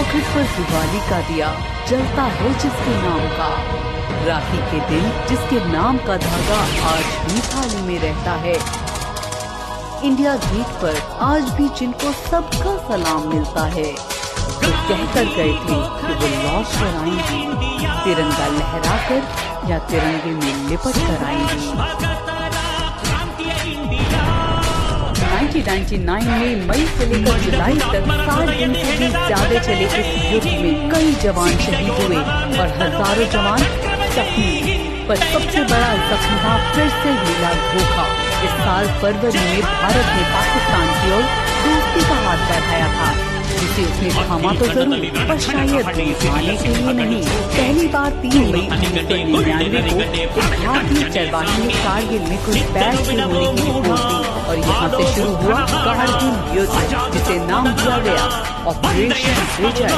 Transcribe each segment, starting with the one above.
चौखट पर दिवाली का दिया जलता है जिसके नाम का। राखी के दिन जिसके नाम का धागा आज भी थाली में रहता है। इंडिया गेट पर आज भी जिनको सबका सलाम मिलता है, वो कहकर गए थे कि वो लौट कर आएंगे, तिरंगा लहराकर या तिरंगे में लिपट कर आएंगे। 1999 में मई से लेकर जुलाई तक 60 दिन से भी ज्यादा चले इस युद्ध में कई जवान शहीद हुए और हजारों जवान जख्मी। पर सबसे बड़ा जख्म था फिर से मिला धोखा। इस साल फरवरी में भारत ने पाकिस्तान की ओर दोस्ती का हाथ बढ़ाया था, जिसे उसने थामा तो जरूर, पर शायद आने के लिए नहीं। पहली बार 3 मई 1999 को एक भारतीय चरवाही ने कारगिल में घुसपैठ के होने की रिपोर्ट दी और यहाँ से शुरू हुआ कारगिल युद्ध, जिसे नाम दिया गया ऑपरेशन विजय।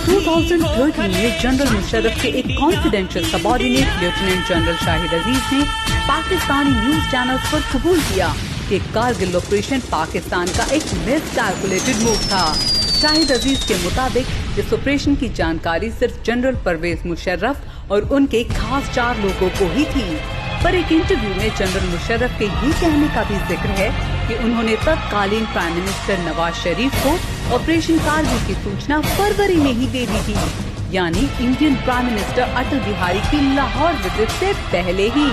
2013 में जनरल मुशर्रफ के एक confidential subordinate lieutenant general Shahid Aziz ने पाकिस्तानी न्यूज चैनल्स पर कबूल किया कि कारगिल ऑपरेशन पाकिस्तान का एक मिसकैलकुलेटेड मूव था। शाहिद अजीज के मुताबिक इस ऑपरेशन की जानकारी सिर्फ जनरल परवेज मुशर्रफ और उनके खास 4 लोगों को ही थी। पर एक इंटरव्यू में जनरल मुशर्रफ के ये कहने का भी जिक्र है कि उन्होंने तत्कालीन प्राइम मिनिस्टर नवाज शरीफ को ऑपरेशन कारगिल की सूचना फरवरी में ही दे दी थी, यानी Indian prime minister Atal Bihari की लाहौर विजिट से पहले ही।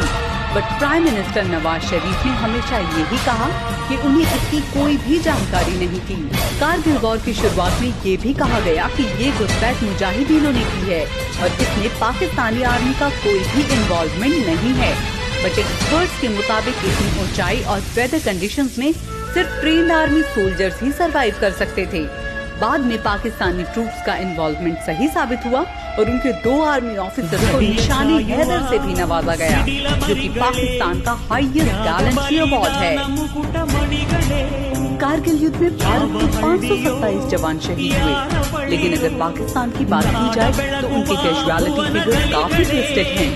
But prime minister Nawaz Sharif ने हमेशा यही कहा कि उन्हें इसकी कोई भी जानकारी नहीं थी। कारगिल वॉर की शुरुआत में ये भी कहा गया कि ये घुसपैठ मुजाहिदीनों ने की है और इसमें पाकिस्तानी आर्मी का कोई भी इन्वॉल्वमेंट नहीं है। बट एक्सपर्ट्स के मुताबिक इतनी ऊंचाई और वेदर कंडीशंस में सिर्फ ट्रेन्ड आर्मी सोल्जर्स ही सरवाइव कर सकते थे। बाद में पाकिस्तानी ट्रूप्स का इन्वॉल्वमेंट सही साबित हुआ और उनके 2 आर्मी ऑफिसर्स को निशानी हैदर से भी नवाजा गया, जो कि पाकिस्तान का हाईएस्ट गैलेंट्री अवार्ड है। कारगिल युद्ध में भारत के 527 जवान शहीद हुए, लेकिन अगर पाकिस्तान की बात की जाए तो उनके कैजुअलिटी फिगर्स काफी ट्विस्टेड हैं।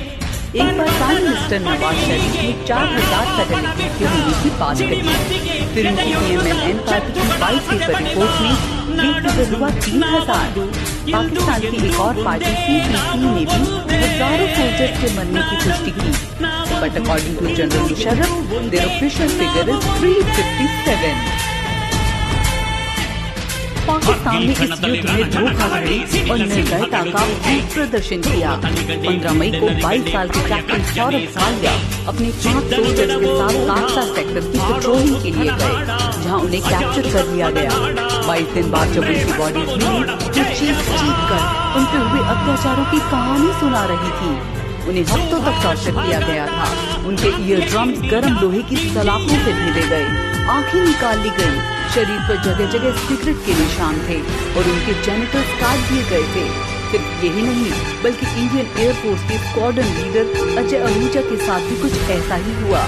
एक बार प्राइम मिनिस्टर नवाज शरीफ ने 4000 फैटेलिटीज के होने की बात कही, फिर उनकी PMLN पार्टी की 22 पेपर रिपोर्ट में ये फिगर हुआ 3000। पाकिस्तान की एक और पार्टी CPC ने भी हजारों सोल्जर्स के मरने की पुष्टि की, but according to general Musharraf their official figure is 357। Pakistan ने इस युद्ध में धोखाधड़ी और निर्दयता का प्रदर्शन किया। 15 मई को 22 साल के कैप्टन सौरभ कालिया अपने 5 सोल्जर्स के साथ काकसा सेक्टर की पेट्रोलिंग के लिए गए, जहां उन्हें कैप्चर कर लिया गया। 22 दिन बाद जब उनकी बॉडीज मिली, जो चीख कर उन पर हुए अत्याचारों की कहानी सुना रही थी। उन्हें हफ्तों तक टॉर्चर किया गया था। उनके ईयर ड्रम्स गर्म लोहे की सलाखों से भेजे गए, आंखें निकाल ली गयी, शरीर पर जगह जगह सिगरेट के निशान थे और उनके जेनिटल्स काट दिए गए थे। सिर्फ यही नहीं, बल्कि इंडियन एयरफोर्स के स्क्वाड्रन लीडर अजय आहूजा के साथ भी कुछ ऐसा ही हुआ।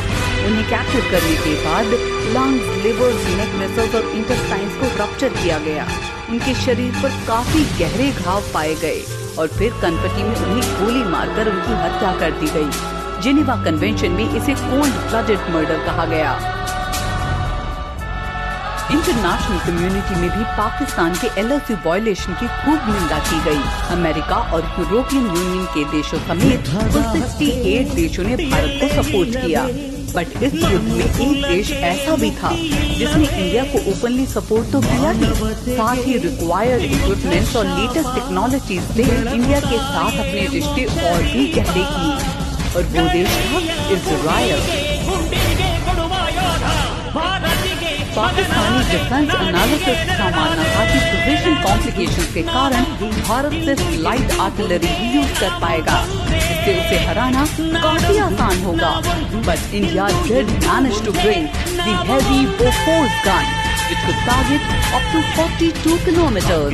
उन्हें कैप्चर करने के बाद लंग्स, लिवर, नेक मसल्स और इंटेस्टाइन्स को रप्चर किया गया। उनके शरीर पर काफी गहरे घाव पाए गए और फिर कनपटी में उन्हें गोली मारकर उनकी हत्या कर दी गई। जेनेवा कन्वेंशन में इसे कोल्ड ब्लडेड मर्डर कहा गया। इंटरनेशनल कम्युनिटी में भी पाकिस्तान के LOC वायलेशन की खूब निंदा की गई। अमेरिका और यूरोपियन यूनियन के देशों समेत कुल 68 देशों ने भारत को सपोर्ट किया। बट इस युद्ध में एक देश ऐसा भी था जिसने इंडिया को ओपनली सपोर्ट तो किया ही, साथ ही रिक्वायर्ड इक्विपमेंट्स और लेटेस्ट टेक्नोलॉजीज से इंडिया के साथ अपने रिश्ते और भी गहरे किए, और वो देश था इजराइल। पाकिस्तानी डिफेंस एनालिसिस का मानना था कि पोजीशन कॉम्प्लिकेशंस के कारण भारत सिर्फ लाइट आर्टिलरी ही यूज कर पाएगा, जिससे उसे हराना काफी आसान होगा। But India did manage to bring the heavy Bofors gun which could target up to 42 kilometers।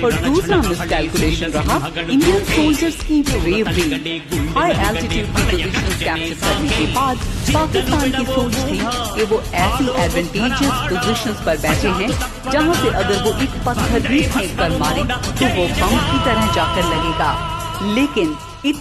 और दूसरा मिसकैलकुलेशन रहा इंडियन सोल्जर्स की ब्रेवरी। हाई एल्टीट्यूड की पोजीशंस कैप्चर करने के बाद पाकिस्तान की सोच थी कि वो ऐसी एडवांटेजियस पोजीशंस पर बैठे हैं जहां से अगर वो एक पत्थर भी फेंक कर मारे तो वो बम की तरह जाकर लगेगा। लेकिन